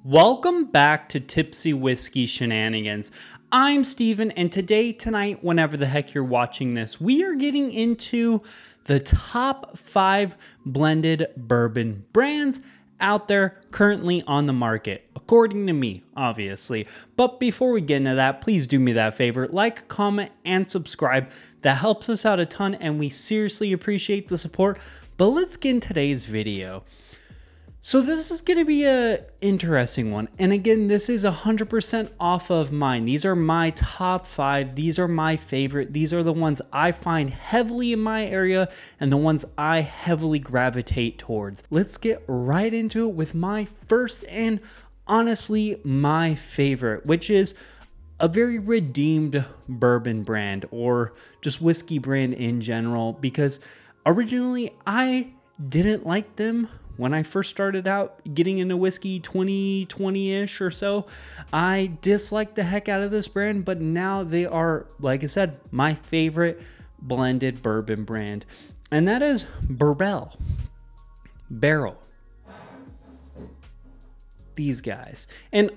Welcome back to Tipsy Whiskey Shenanigans. I'm Steven, and tonight, whenever the heck you're watching this, we are getting into the top 5 blended bourbon brands out there currently on the market, according to me, obviously. But before we get into that, please do me that favor, like, comment, and subscribe. That helps us out a ton, and we seriously appreciate the support. But let's get in today's video. So this is going to be a interesting one. And again, this is 100% off of mine. These are my top 5. These are my favorite. These are the ones I find heavily in my area and the ones I heavily gravitate towards. Let's get right into it with my first and honestly my favorite, which is a very redeemed bourbon brand or just whiskey brand in general, because originally I didn't like them. When I first started out getting into whiskey 2020-ish or so, I disliked the heck out of this brand, but now they are, like I said, my favorite blended bourbon brand. And that is Burrell Barrel. These guys. And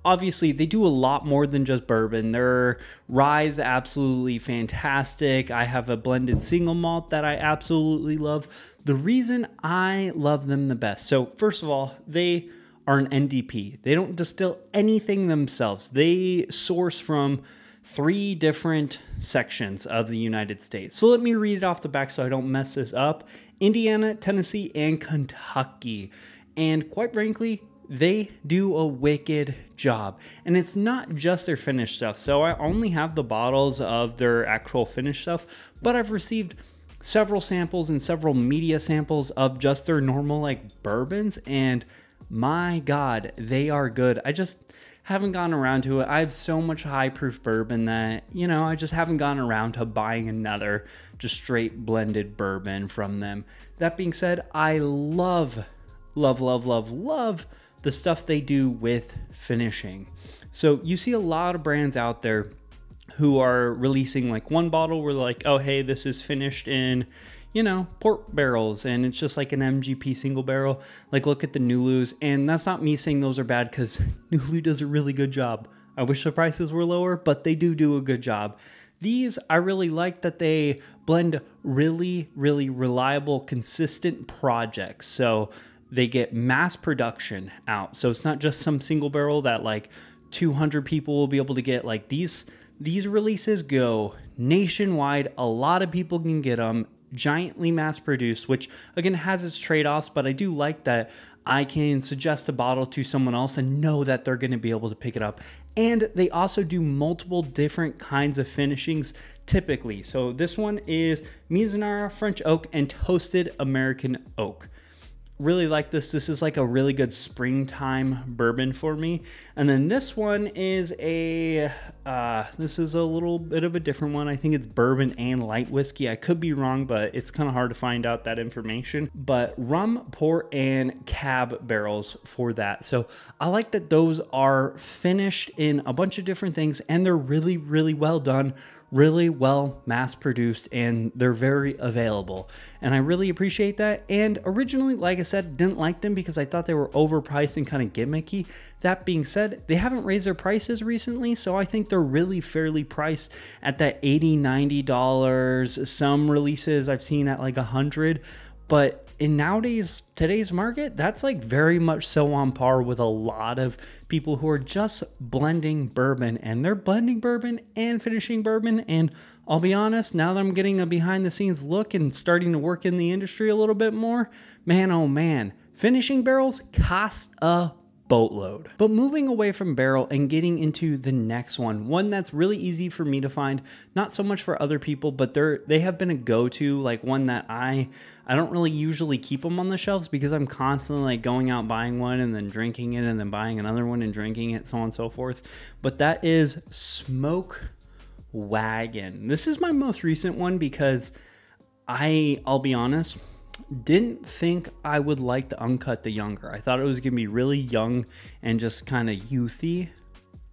obviously, they do a lot more than just bourbon. Their rye is absolutely fantastic. I have a blended single malt that I absolutely love. The reason I love them the best. So first of all, they are an NDP. They don't distill anything themselves. They source from 3 different sections of the United States. So let me read it off the back so I don't mess this up. Indiana, Tennessee, and Kentucky. And quite frankly, they do a wicked job. And it's not just their finished stuff. So I only have the bottles of their actual finished stuff, but I've received several samples and several media samples of just their normal like bourbons, and my God, they are good. I just haven't gotten around to it. I have so much high proof bourbon that, I just haven't gotten around to buying another just straight blended bourbon from them. That being said, I love the stuff they do with finishing. So you see a lot of brands out there who are releasing like one bottle where like, oh, hey, this is finished in, port barrels, and it's just like an MGP single barrel. Like, look at the Nulus, and that's not me saying those are bad, because Nulu does a really good job. I wish the prices were lower, but they do a good job. These, I really like that they blend really, really reliable, consistent projects. So they get mass production out. So it's not just some single barrel that like 200 people will be able to get. Like these releases go nationwide. A lot of people can get them, giantly mass produced, which again has its trade-offs, but I do like that I can suggest a bottle to someone else and know that they're going to be able to pick it up. And they also do multiple different kinds of finishings typically. So this one is Mizunara, French oak, and toasted American oak. Really like this. This is like a really good springtime bourbon for me. And then this one is a little bit of a different one. I think it's bourbon and light whiskey. I could be wrong, but it's kind of hard to find out that information. But rum, port, and cab barrels for that. So I like that those are finished in a bunch of different things, and they're really, really well done, really well mass produced, and they're very available, and I really appreciate that. And originally, like I said, didn't like them because I thought they were overpriced and kind of gimmicky. That being said, they haven't raised their prices recently, so I think they're really fairly priced at that $80-90. Some releases I've seen at like $100, but in today's market, that's like very much so on par with a lot of people who are just blending bourbon, and they're blending bourbon and finishing bourbon. And I'll be honest, now that I'm getting a behind the scenes look and starting to work in the industry a little bit more, man, oh man, finishing barrels cost a boatload. But moving away from barrel and getting into the next one that's really easy for me to find, not so much for other people, but they have been a go-to, like one that I don't really usually keep them on the shelves because I'm constantly like going out buying one and then drinking it and then buying another one and drinking it, so on and so forth. But that is Smoke Wagon. This is my most recent one because I'll be honest, didn't think I would like the Uncut the Younger. I thought it was going to be really young and just kind of youthy,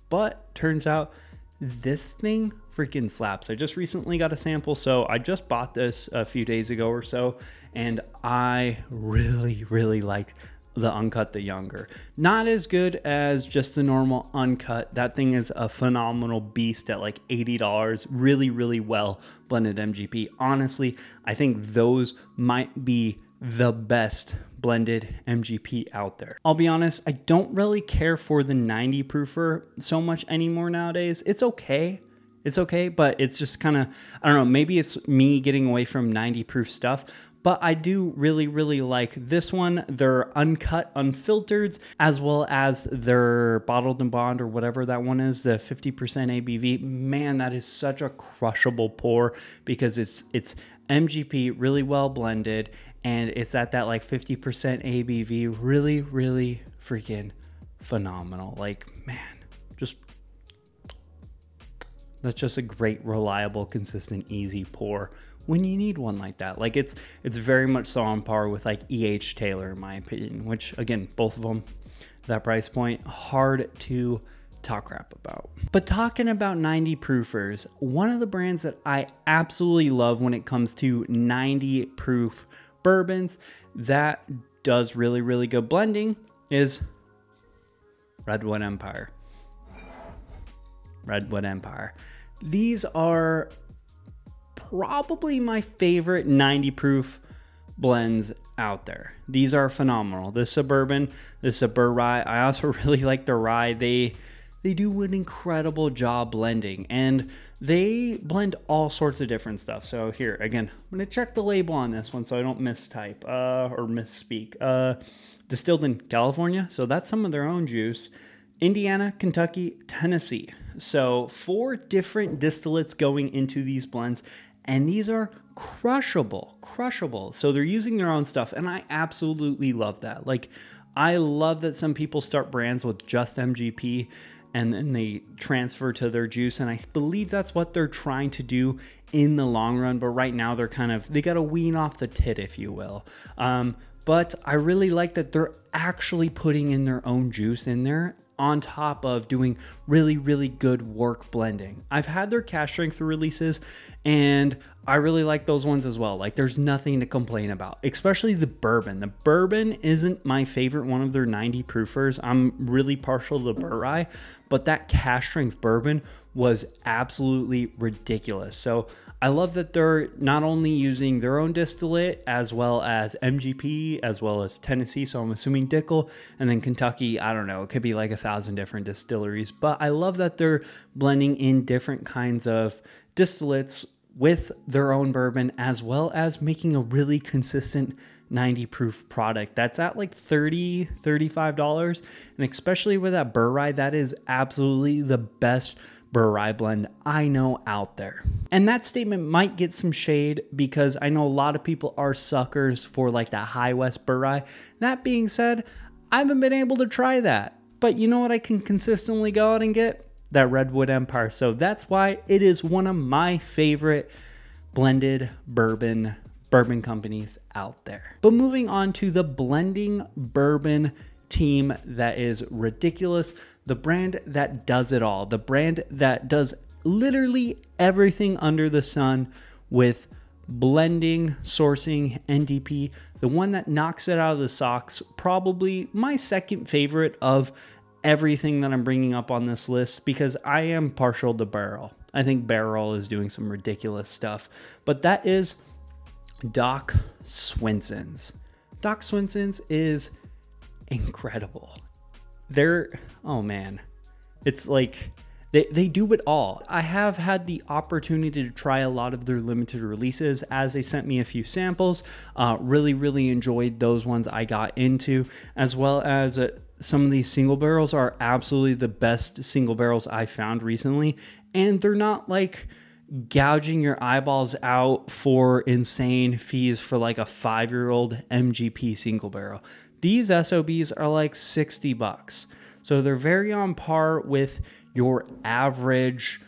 but turns out this thing freaking slaps. I just recently got a sample, so I just bought this a few days ago or so, and I really, really like the uncut, the younger. Not as good as just the normal uncut. That thing is a phenomenal beast at like $80. Really, really well blended MGP. Honestly, I think those might be the best blended MGP out there. I'll be honest, I don't really care for the 90 proofer so much anymore nowadays. It's okay. It's okay, but it's just kind of, I don't know, maybe it's me getting away from 90 proof stuff. But I do really, really like this one, their uncut, unfiltered, as well as their bottled and bond or whatever that one is, the 50% ABV. Man, that is such a crushable pour because it's MGP, really well blended, and it's at that like 50% ABV. Really, really freaking phenomenal. Like, man, that's just a great, reliable, consistent, easy pour when you need one like that. Like it's very much so on par with like E.H. Taylor in my opinion, which again, both of them, that price point, hard to talk crap about. But talking about 90 proofers, one of the brands that I absolutely love when it comes to 90 proof bourbons that does really, really good blending is Redwood Empire. Redwood Empire. These are probably my favorite 90 proof blends out there. These are phenomenal. This is a bourbon, this is a Burr rye. I also really like the rye. They do an incredible job blending, and they blend all sorts of different stuff. So here, again, I'm gonna check the label on this one so I don't mistype or misspeak. Distilled in California, so that's some of their own juice. Indiana, Kentucky, Tennessee. So 4 different distillates going into these blends, and these are crushable. So they're using their own stuff, and I absolutely love that. Like, I love that some people start brands with just MGP and then they transfer to their juice, and I believe that's what they're trying to do in the long run, but right now they got to wean off the tit, if you will. But I really like that they're actually putting in their own juice in there on top of doing really, really good work blending. I've had their cash strength releases, and I really like those ones as well. Like, there's nothing to complain about, especially the bourbon. The bourbon isn't my favorite one of their 90 proofers. I'm really partial to the Burr rye, but that cash strength bourbon was absolutely ridiculous. So I love that they're not only using their own distillate as well as MGP, as well as Tennessee, so I'm assuming Dickel, and then Kentucky, I don't know, it could be like 1,000 different distilleries, but I love that they're blending in different kinds of distillates with their own bourbon, as well as making a really consistent 90 proof product that's at like $30, $35, and especially with that Burr rye, that is absolutely the best Burr rye blend I know out there. And that statement might get some shade because I know a lot of people are suckers for like that High West Burr rye. That being said, I haven't been able to try that, but you know what I can consistently go out and get? That Redwood Empire. So that's why it is one of my favorite blended bourbon companies out there. But moving on to the blending bourbon team that is ridiculous, the brand that does it all, the brand that does literally everything under the sun with blending, sourcing, NDP, the one that knocks it out of the socks, probably my second favorite of everything that I'm bringing up on this list, because I am partial to Burrell. I think Burrell is doing some ridiculous stuff, but that is Doc Swensons. Doc Swensons is incredible. Oh man, it's like they do it all. I have had the opportunity to try a lot of their limited releases as they sent me a few samples. Really enjoyed those ones I got into, as well as some of these single barrels are absolutely the best single barrels I found recently, and they're not like gouging your eyeballs out for insane fees for like a 5-year-old MGP single barrel. These SOBs are like $60. So they're very on par with your average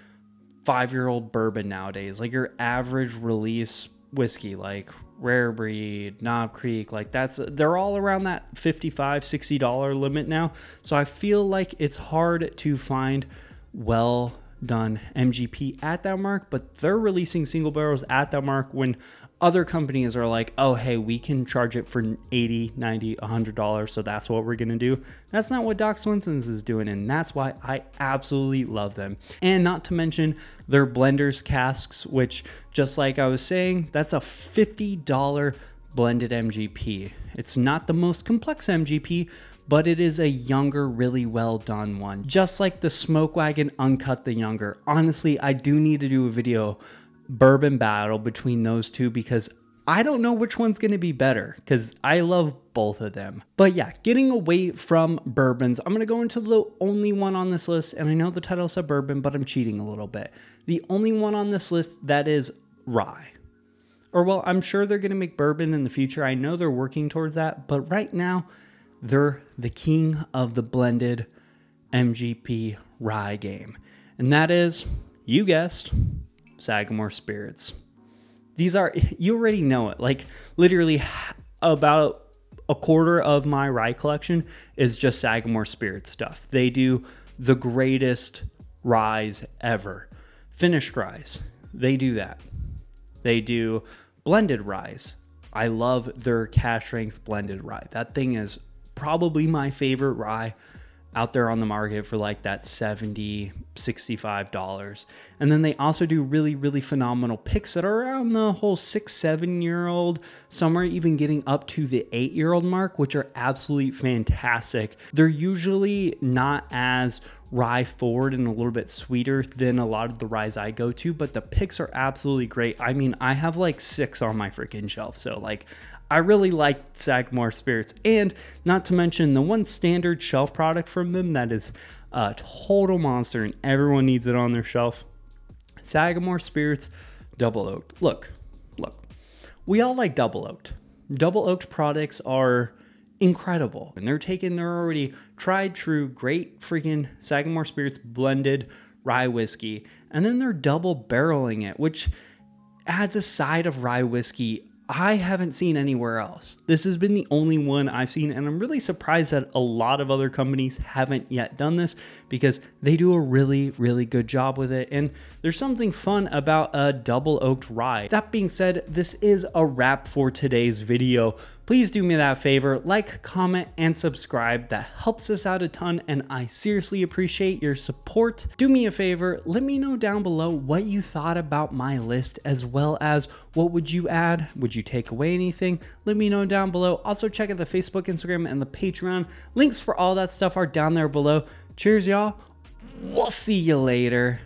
5-year-old bourbon nowadays, like your average release whiskey, like Rare Breed, Knob Creek, like they're all around that $55, $60 limit now. So I feel like it's hard to find well done MGP at that mark, but they're releasing single barrels at that mark when other companies are like, oh, hey, we can charge it for $80, $90, $100, so that's what we're gonna do. That's not what Doc Swensons is doing, and that's why I absolutely love them. And not to mention their blenders casks, which, just like I was saying, that's a $50 blended MGP. It's not the most complex MGP, but it is a younger, really well done one. Just like the Smoke Wagon Uncut the Younger. Honestly, I do need to do a video bourbon battle between those two, because I don't know which one's going to be better, because I love both of them. But yeah, getting away from bourbons, I'm going to go into the only one on this list, and I know the title said bourbon, but I'm cheating a little bit. The only one on this list that is rye. Or well, I'm sure they're going to make bourbon in the future. I know they're working towards that, but right now they're the king of the blended MGP rye game. And that is, you guessed, Sagamore Spirits. These are, you already know it, like literally about a quarter of my rye collection is just Sagamore Spirits stuff. They do the greatest ryes ever. Finished ryes, they do that. They do blended ryes. I love their cash strength blended rye. That thing is probably my favorite rye out there on the market for like that $70, $65. And then they also do really, really phenomenal picks that are around the whole 6-7 year old. Some are even getting up to the 8-year-old mark, which are absolutely fantastic. They're usually not as rye forward and a little bit sweeter than a lot of the ryes I go to, but the picks are absolutely great. I mean, I have like 6 on my freaking shelf. So like, I really like Sagamore Spirits, and not to mention the one standard shelf product from them that is a total monster and everyone needs it on their shelf. Sagamore Spirits Double Oaked. Look, we all like double oaked. Double oaked products are incredible, and they're taking their already tried true great freaking Sagamore Spirits blended rye whiskey, and then they're double barreling it, which adds a side of rye whiskey I haven't seen anywhere else. This has been the only one I've seen, and I'm really surprised that a lot of other companies haven't yet done this, because they do a really, really good job with it, and there's something fun about a double oaked rye. That being said, this is a wrap for today's video. Please do me that favor, like, comment, and subscribe. That helps us out a ton, and I seriously appreciate your support. Do me a favor, let me know down below what you thought about my list, as well as what would you add? Would you take away anything? Let me know down below. Also check out the Facebook, Instagram, and the Patreon. Links for all that stuff are down there below. Cheers, y'all. We'll see you later.